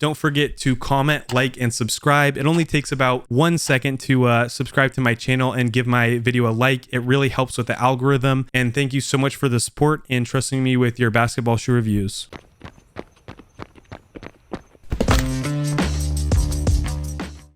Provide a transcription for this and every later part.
Don't forget to comment, like, and subscribe. It only takes about 1 second to subscribe to my channel and give my video a like. It really helps with the algorithm. And thank you so much for the support and trusting me with your basketball shoe reviews.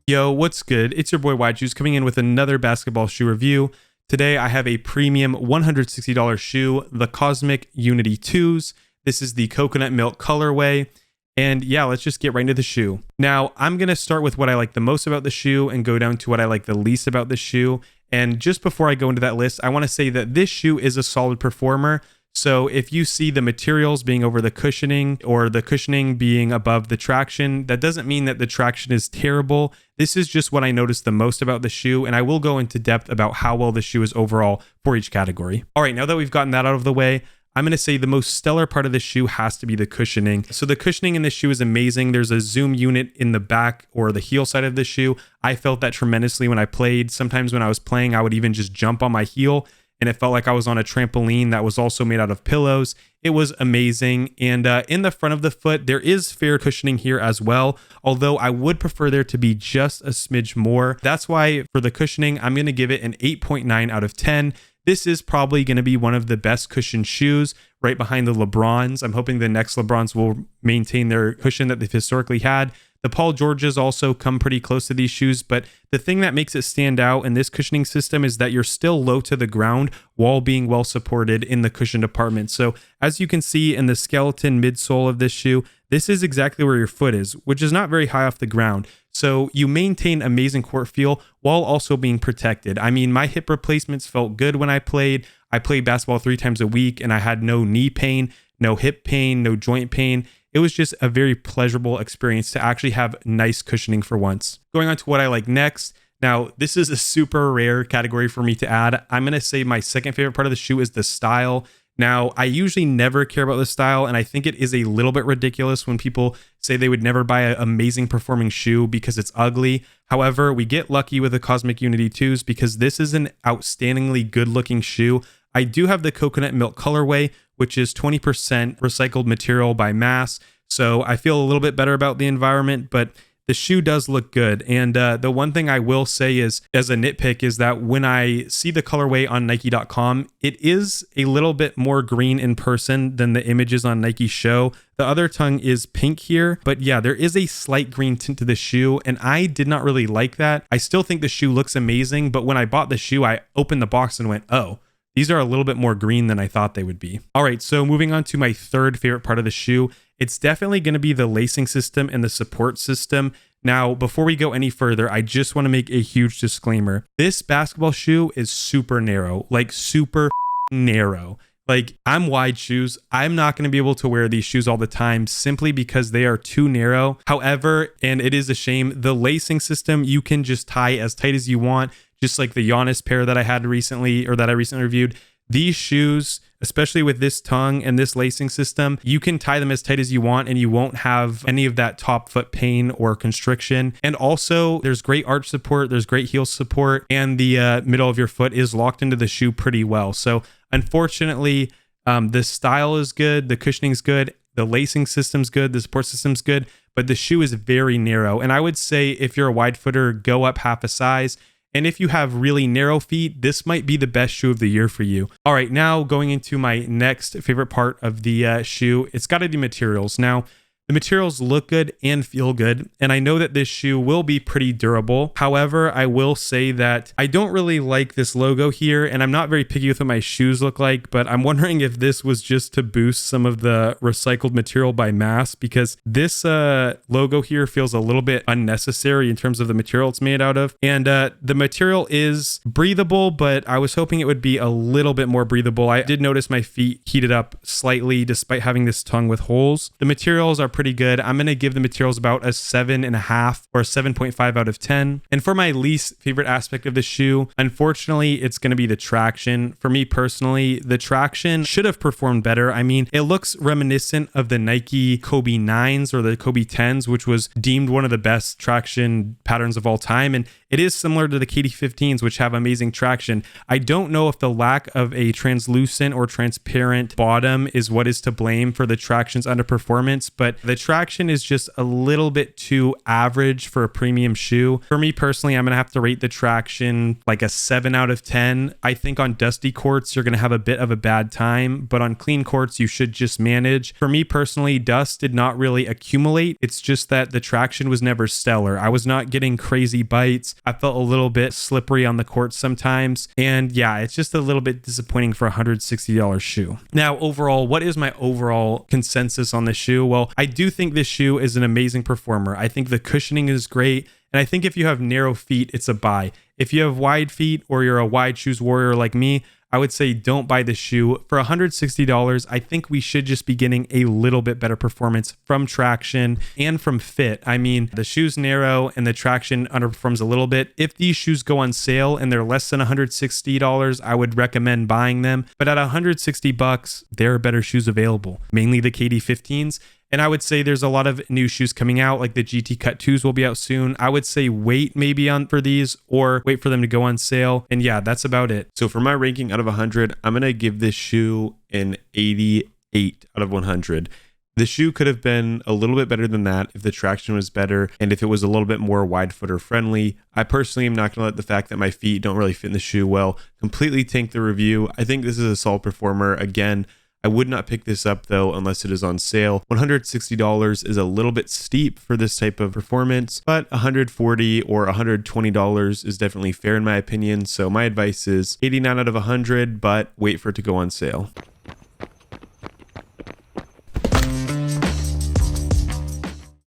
Yo, what's good? It's your boy Wide Shoes coming in with another basketball shoe review. Today I have a premium $160 shoe, the Cosmic Unity 2s. This is the coconut milk colorway. And yeah, let's just get right into the shoe. Now, I'm going to start with what I like the most about the shoe and go down to what I like the least about the shoe. And just before I go into that list, I want to say that this shoe is a solid performer. So if you see the materials being over the cushioning or the cushioning being above the traction, that doesn't mean that the traction is terrible. This is just what I noticed the most about the shoe, and I will go into depth about how well the shoe is overall for each category. All right, now that we've gotten that out of the way, I'm going to say the most stellar part of the shoe has to be the cushioning. So the cushioning in this shoe is amazing. There's a zoom unit in the back or the heel side of the shoe. I felt that tremendously when I played. Sometimes when I was playing, I would even just jump on my heel, and it felt like I was on a trampoline that was also made out of pillows. It was amazing. And in the front of the foot, there is fair cushioning here as well, although I would prefer there to be just a smidge more. That's why for the cushioning, I'm going to give it an 8.9 out of 10. This is probably going to be one of the best cushioned shoes right behind the LeBrons. I'm hoping the next LeBrons will maintain their cushion that they've historically had. The Paul Georges also come pretty close to these shoes, but the thing that makes it stand out in this cushioning system is that you're still low to the ground while being well supported in the cushion department. So as you can see in the skeleton midsole of this shoe, this is exactly where your foot is, which is not very high off the ground. So you maintain amazing court feel while also being protected. I mean, my hip replacements felt good when I played. I played basketball 3 times a week and I had no knee pain, no hip pain, no joint pain. It was just a very pleasurable experience to actually have nice cushioning for once. Going on to what I like next. Now, this is a super rare category for me to add. I'm going to say my second favorite part of the shoe is the style. Now, I usually never care about the style, and I think it is a little bit ridiculous when people say they would never buy an amazing performing shoe because it's ugly. However, we get lucky with the Cosmic Unity 2s because this is an outstandingly good looking shoe. I do have the coconut milk colorway, which is 20% recycled material by mass. So I feel a little bit better about the environment, but the shoe does look good. And the one thing I will say is, as a nitpick, is that when I see the colorway on Nike.com, it is a little bit more green in person than the images on Nike show. The other tongue is pink here, but yeah, there is a slight green tint to the shoe, and I did not really like that. I still think the shoe looks amazing, but when I bought the shoe, I opened the box and went, oh, these are a little bit more green than I thought they would be. All right, so moving on to my third favorite part of the shoe, it's definitely going to be the lacing system and the support system. Now, before we go any further, I just want to make a huge disclaimer. This basketball shoe is super narrow, like super narrow. Like, I'm Wide Shoes. I'm not going to be able to wear these shoes all the time simply because they are too narrow. However, and it is a shame, the lacing system, you can just tie as tight as you want. Just like the Giannis pair that I had recently, or that I recently reviewed. These shoes, especially with this tongue and this lacing system, you can tie them as tight as you want and you won't have any of that top foot pain or constriction. And also there's great arch support, there's great heel support, and the middle of your foot is locked into the shoe pretty well. So unfortunately, the style is good, the cushioning's good, the lacing system's good, the support system's good, but the shoe is very narrow. And I would say if you're a wide footer, go up half a size. And if you have really narrow feet, this might be the best shoe of the year for you. All right, now going into my next favorite part of the shoe, it's got to be materials. Now, the materials look good and feel good, and I know that this shoe will be pretty durable. However, I will say that I don't really like this logo here, and I'm not very picky with what my shoes look like, but I'm wondering if this was just to boost some of the recycled material by mass, because this logo here feels a little bit unnecessary in terms of the material it's made out of. And the material is breathable, but I was hoping it would be a little bit more breathable. I did notice my feet heated up slightly despite having this tongue with holes. The materials are pretty good. I'm going to give the materials about a 7.5 or a 7.5 out of 10. And for my least favorite aspect of the shoe, unfortunately, it's going to be the traction. For me personally, the traction should have performed better. I mean, it looks reminiscent of the Nike Kobe 9s or the Kobe 10s, which was deemed one of the best traction patterns of all time. And It is similar to the KD15s, which have amazing traction. I don't know if the lack of a translucent or transparent bottom is what is to blame for the traction's underperformance, but the traction is just a little bit too average for a premium shoe. For me personally, I'm going to have to rate the traction like a 7 out of 10. I think on dusty courts, you're going to have a bit of a bad time, but on clean courts, you should just manage. For me personally, dust did not really accumulate. It's just that the traction was never stellar. I was not getting crazy bites. I felt a little bit slippery on the court sometimes. And yeah, it's just a little bit disappointing for a $160 shoe. Now, overall, what is my overall consensus on the shoe? Well, I do think this shoe is an amazing performer. I think the cushioning is great. And I think if you have narrow feet, it's a buy. If you have wide feet or you're a wide shoes warrior like me, I would say don't buy this shoe. For $160, I think we should just be getting a little bit better performance from traction and from fit. I mean, the shoe's narrow and the traction underperforms a little bit. If these shoes go on sale and they're less than $160, I would recommend buying them. But at $160, there are better shoes available, mainly the KD15s. And I would say there's a lot of new shoes coming out, like the GT Cut 2s will be out soon. I would say wait maybe on for these or wait for them to go on sale. And yeah, that's about it. So for my ranking out of 100, I'm going to give this shoe an 88 out of 100. The shoe could have been a little bit better than that if the traction was better and if it was a little bit more wide footer friendly. I personally am not going to let the fact that my feet don't really fit in the shoe well completely tank the review. I think this is a solid performer. Again, I would not pick this up though unless it is on sale. $160 is a little bit steep for this type of performance, but $140 or $120 is definitely fair in my opinion. So my advice is 89 out of 100, but wait for it to go on sale.